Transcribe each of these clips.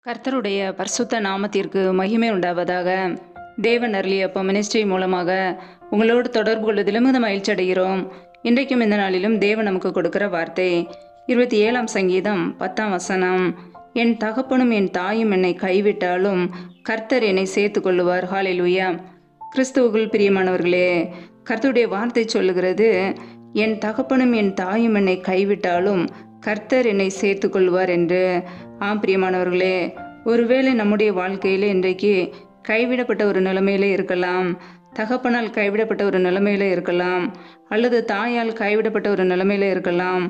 கர்த்தருடைய பரிசுத்த நாமத்திற்கு மகிமை உண்டாவதாக. தேவன் அருளிய அப்ப மினிஸ்ட்ரி மூலமாக உங்களோடு தொடர்பு கொள்வதிலும் மகிழ்ச்சி அடைகிறோம். இன்றைக்கும் இந்த நாளிலும் தேவன் நமக்கு கொடுக்கிற வார்த்தை 27ஆம் சங்கீதம் 10ஆம் வசனம். என் தகப்பனும் என் தாயும் என்னை கைவிட்டாலும் கர்த்தர் என்னை சேர்த்து கொள்ளுவார். ஹல்லேலூயா. கிறிஸ்துவுக்குள் பிரியமானவர்களே, கர்த்தருடைய வார்த்தை சொல்லுகிறது, என் தகப்பனும் என் தாயும் என்னை கைவிட்டாலும் கர்த்தர் என்னை சேர்த்து கொள்வார் என்று. ஆம் பிரியமானவர்களே, ஒருவேளை நம்முடைய வாழ்க்கையில இன்றைக்கு கைவிடப்பட்ட ஒரு நிலைமையில இருக்கலாம், தகப்பனால் கைவிடப்பட்ட ஒரு நிலைமையில இருக்கலாம், அல்லது தாயால் கைவிடப்பட்ட ஒரு நிலைமையில இருக்கலாம்,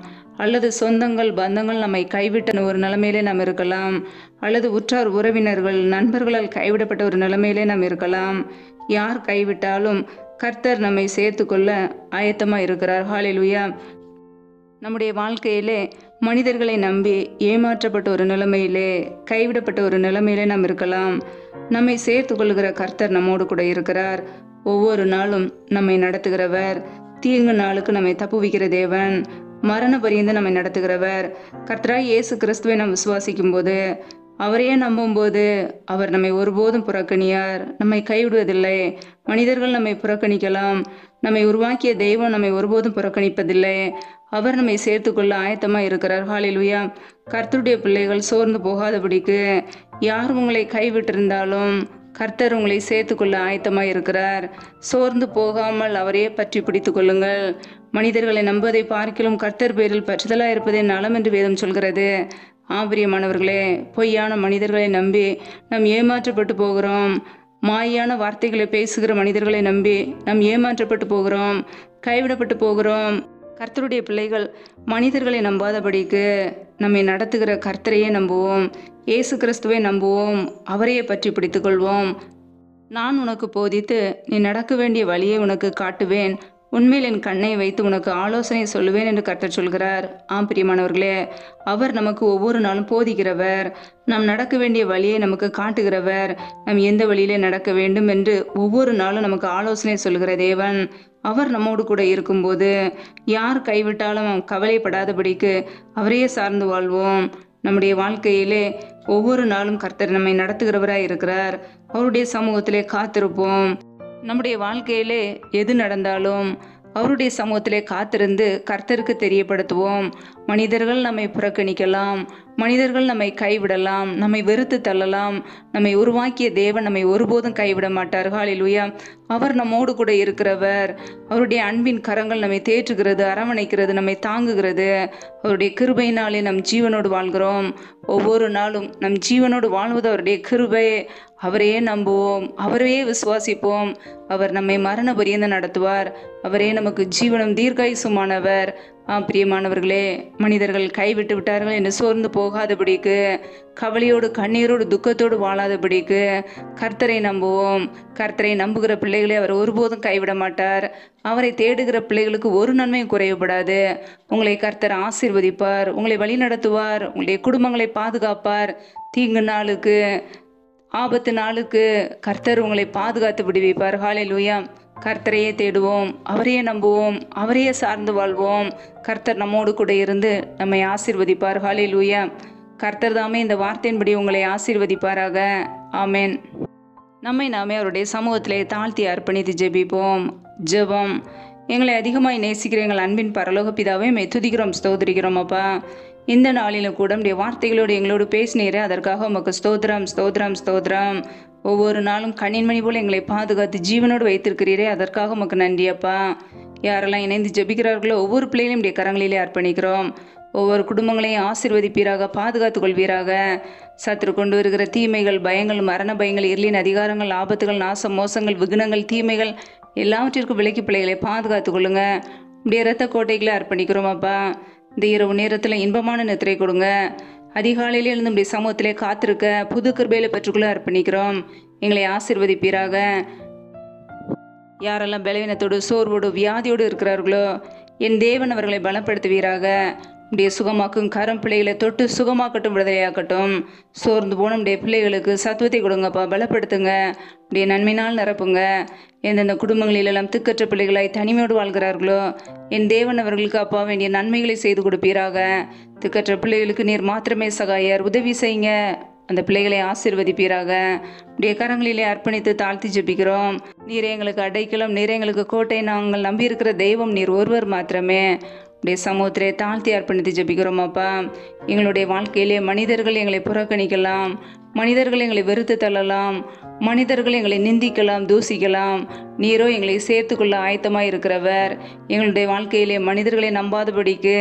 அல்லது சொந்தங்கள் பந்தங்கள் நம்மை கைவிட்ட ஒரு நிலைமையிலே நாம் இருக்கலாம், அல்லது உற்றார் உறவினர்கள் நண்பர்களால் கைவிடப்பட்ட ஒரு நிலைமையிலே நாம் இருக்கலாம். யார் கைவிட்டாலும் கர்த்தர் நம்மை சேர்த்து கொள்ள ஆயத்தமாக இருக்கிறார். ஹல்லேலூயா. நம்முடைய வாழ்க்கையிலே மனிதர்களை நம்பி ஏமாற்றப்பட்ட ஒரு நிலைமையிலே கைவிடப்பட்ட ஒரு நிலைமையிலே நாம் இருக்கலாம். நம்மை சேர்த்து கொள்கிற கர்த்தர் நம்மோடு கூட இருக்கிறார். ஒவ்வொரு நாளும் நம்மை நடத்துகிறவர், தீங்கு நாளுக்கு நம்மை தப்புவிக்கிற தேவன், மரண பரியந்து நம்மை நடத்துகிறவர். கர்த்தராய் இயேசு கிறிஸ்துவை நாம் விசுவாசிக்கும் போது, அவரையே நம்பும்போது அவர் நம்மை ஒருபோதும் புறக்கணியார், நம்மை கைவிடுவதில்லை. மனிதர்கள் நம்மை புறக்கணிக்கலாம், நம்மை உருவாக்கிய தெய்வம் நம்மை ஒருபோதும் புறக்கணிப்பதில்லை. அவர் நம்மை சேர்த்து கொள்ள ஆயத்தமாக இருக்கிறார். ஹல்லேலூயா. கர்த்தருடைய பிள்ளைகள் சோர்ந்து போகாதபடிக்கு, யார் உங்களை கைவிட்டிருந்தாலும் கர்த்தர் உங்களை சேர்த்து கொள்ள ஆயத்தமாக இருக்கிறார். சோர்ந்து போகாமல் அவரையே பற்றி பிடித்து கொள்ளுங்கள். மனிதர்களை நம்புவதை பார்க்கிலும் கர்த்தர் பேரில் பற்றுதலாக இருப்பதே நலம் என்று வேதம் சொல்கிறது. ஆபிரியமானவர்களே, பொய்யான மனிதர்களை நம்பி நாம் ஏமாற்றப்பட்டு போகிறோம். மாயான வார்த்தைகளை பேசுகிற மனிதர்களை நம்பி நாம் ஏமாற்றப்பட்டு போகிறோம், கைவிடப்பட்டு போகிறோம். கர்த்தருடைய பிள்ளைகள் மனிதர்களை நம்பாதபடிக்கு நம்மை நடத்துகிற கர்த்தரையே நம்புவோம், இயேசு கிறிஸ்துவை நம்புவோம், அவரையே பற்றி பிடித்து கொள்வோம். நான் உனக்கு போதித்து நீ நடக்க வேண்டிய வழியை உனக்கு காட்டுவேன், உண்மையில் என் கண்ணை வைத்து உனக்கு ஆலோசனை சொல்லுவேன் என்று கர்த்தர் சொல்கிறார். ஆம் பிரியமானவர்களே, அவர் நமக்கு ஒவ்வொரு நாளும் போதிக்கிறவர், நாம் நடக்க வேண்டிய வழியை நமக்கு காட்டுகிறவர், நாம் எந்த வழியிலே நடக்க வேண்டும் என்று ஒவ்வொரு நாளும் நமக்கு ஆலோசனை சொல்கிற தேவன். அவர் நம்மோடு கூட இருக்கும்போது யார் கைவிட்டாலும் கவலைப்படாதபடிக்கு அவரையே சார்ந்து வாழ்வோம். நம்முடைய வாழ்க்கையிலே ஒவ்வொரு நாளும் கர்த்தர் நம்மை நடத்துகிறவராய் இருக்கிறார். அவருடைய சமூகத்திலே காத்திருப்போம். நம்முடைய வாழ்க்கையிலே எது நடந்தாலும் அவருடைய சமூகத்திலே காத்திருந்து கர்த்தருக்கு தெரியப்படுத்துவோம். மனிதர்கள் நம்மை புறக்கணிக்கலாம், மனிதர்கள் நம்மை கைவிடலாம், நம்மை வெறுத்து தள்ளலாம், நம்மை உருவாக்கிய தேவன் நம்மை ஒருபோதும் கைவிட மாட்டார். ஹல்லேலூயா. அவர் நம்மோடு கூட இருக்கிறவர். அவருடைய அன்பின் கரங்கள் நம்மை தேற்றுகிறது, அரவணைக்கிறது, நம்மை தாங்குகிறது. அவருடைய கிருபையினாலே நம் ஜீவனோடு வாழ்கிறோம். ஒவ்வொரு நாளும் நம் ஜீவனோடு வாழ்வது அவருடைய கிருபை. அவரையே நம்புவோம், அவரையே விசுவாசிப்போம். அவர் நம்மை மரண பரியந்த நடத்துவார். அவரே நமக்கு ஜீவனும் தீர்க்காயுசுமானவர். பிரியமானவர்களே, மனிதர்கள் கைவிட்டு விட்டார்கள் என்று சோர்ந்து போகாதபடிக்கு, கவலையோடு கண்ணீரோடு துக்கத்தோடு வாழாதபடிக்கு கர்த்தரை நம்புவோம். கர்த்தரை நம்புகிற பிள்ளைகளை அவர் ஒருபோதும் கைவிட மாட்டார். அவரை தேடுகிற பிள்ளைகளுக்கு ஒரு நன்மையும் குறைவுபடாது. உங்களை கர்த்தர் ஆசீர்வதிப்பார், உங்களை வழி நடத்துவார், உங்களுடைய குடும்பங்களை பாதுகாப்பார். தீங்கு நாளுக்கு ஆபத்து நாளுக்கு கர்த்தர் உங்களை பாதுகாத்து விடுவிப்பார். ஹல்லேலூயா. கர்த்தரையே தேடுவோம், அவரையே நம்புவோம், அவரையே சார்ந்து வாழ்வோம். கர்த்தர் நம்மோடு கூட இருந்து நம்மை ஆசீர்வதிப்பார். ஹல்லேலூயா. கர்த்தர் தாமே இந்த வார்த்தையின்படி உங்களை ஆசீர்வதிப்பாராக. ஆமென். நம்மை நாமே அவருடைய சமூகத்திலே தாழ்த்தி அர்ப்பணித்து ஜெபிப்போம். ஜெபம். எங்களை அதிகமாய் நேசிக்கிற எங்கள் அன்பின் பரலோக பிதாவே, மை துதிக்கிறோம், ஸ்தோத்திரிக்கிறோம். அப்பா, இந்த நாளிலும் கூட உடைய வார்த்தைகளோடு எங்களோடு பேசினீரே, அதற்காக உமக்கு ஸ்தோத்திரம், ஸ்தோத்திரம், ஸ்தோத்திரம். ஒவ்வொரு நாளும் கண்ணின்மணி போல் எங்களை பாதுகாத்து ஜீவனோடு வைத்திருக்கிறீரே, அதற்காக உமக்கு நன்றி அப்பா. யாரெல்லாம் இணைந்து ஜெபிக்கிறார்களோ ஒவ்வொரு பிள்ளைகளையும் உடைய கரங்களிலே அர்ப்பணிக்கிறோம். ஒவ்வொரு குடும்பங்களையும் ஆசீர்வதிப்பீராக, பாதுகாத்து கொள்வீராக. சத்துரு கொண்டு வருகிற தீமைகள், பயங்கள், மரண பயங்கள், இருளின் அதிகாரங்கள், ஆபத்துகள், நாசம், மோசங்கள், விகுனங்கள், தீமைகள் எல்லாவற்றிற்கும் விலக்கி பிள்ளைகளை பாதுகாத்து கொள்ளுங்க. உடைய இரத்த கோட்டைகளை அர்ப்பணிக்கிறோம் அப்பா. இந்த இரவு நேரத்தில் இன்பமான நித்திரை கொடுங்க. அதிகாலையிலே எழுந்து நம்முடைய சமூகத்திலே காத்திருக்க புது கிருபையில பெற்றுக்கொள்ள அர்ப்பணிக்கிறோம். எங்களை ஆசீர்வதிப்பீராக. யாரெல்லாம் பலவீனத்தோடு சோர்வோடு வியாதியோடு இருக்கிறார்களோ என் தேவன் அவர்களை பலப்படுத்துவீராக. உடைய சுகமாக்கும் கரம் பிள்ளைகளை தொட்டு சுகமாக்கட்டும், விடுதலையாக்கட்டும். சோர்ந்து போன நம்முடைய பிள்ளைகளுக்கு சத்துவத்தை கொடுங்கப்பா, பலப்படுத்துங்க. உடைய நன்மையினால் நிரப்புங்க. எந்தெந்த குடும்பங்களிலெல்லாம் திக்கற்ற பிள்ளைகளாய் தனிமையோடு வாழ்கிறார்களோ என் தேவன் அவர்களுக்கு அப்பா வேண்டிய நன்மைகளை செய்து கொடுப்பீராக. திக்கற்ற பிள்ளைகளுக்கு நீர் மாத்திரமே சகாயர், உதவி செய்யுங்க. அந்த பிள்ளைகளை ஆசீர்வதிப்பீராக. உடைய கரங்களிலே அர்ப்பணித்து தாழ்த்தி ஜெபிக்கிறோம். நீரே எங்களுக்கு அடைக்கலம், நீரே எங்களுக்கு கோட்டை, நாங்கள் நம்பியிருக்கிற தெய்வம் நீர் ஒருவர் மாத்திரமே. உடைய சமூகத்திலே தாழ்த்தி அர்ப்பணித்து ஜெபிக்கிறோம் அப்பா. எங்களுடைய வாழ்க்கையிலே மனிதர்கள் எங்களை புறக்கணிக்கலாம், மனிதர்கள் எங்களை வெறுத்து தள்ளலாம், மனிதர்கள் எங்களை நிந்திக்கலாம், தூசிக்கலாம். நீரோ எங்களை சேர்த்துக்கொள்ள ஆயத்தமாக இருக்கிறவர். எங்களுடைய வாழ்க்கையிலே மனிதர்களை நம்பாதபடிக்கு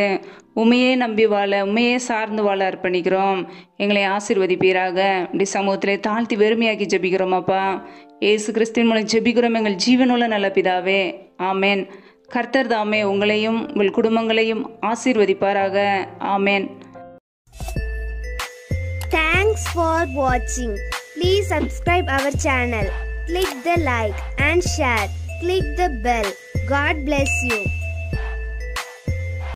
உண்மையே நம்பி வாழ, உண்மையே சார்ந்து வாழ அர்ப்பணிக்கிறோம். எங்களை ஆசீர்வதிப்பீராக. இப்படி சமூகத்திலே தாழ்த்தி வெறுமையாக்கி ஜெபிக்கிறோம் அப்பா. இயேசு கிறிஸ்துவின் மூலம் ஜெபிக்கிறோம் எங்கள் ஜீவனுள்ள நல்ல பிதாவே, ஆமேன். கர்த்தர் தாமே உங்களையும் உங்கள் குடும்பங்களையும் ஆசீர்வதிப்பாராக. ஆமேன். Thanks for watching. Please subscribe our channel. Click the like and share. Click the bell. God bless you.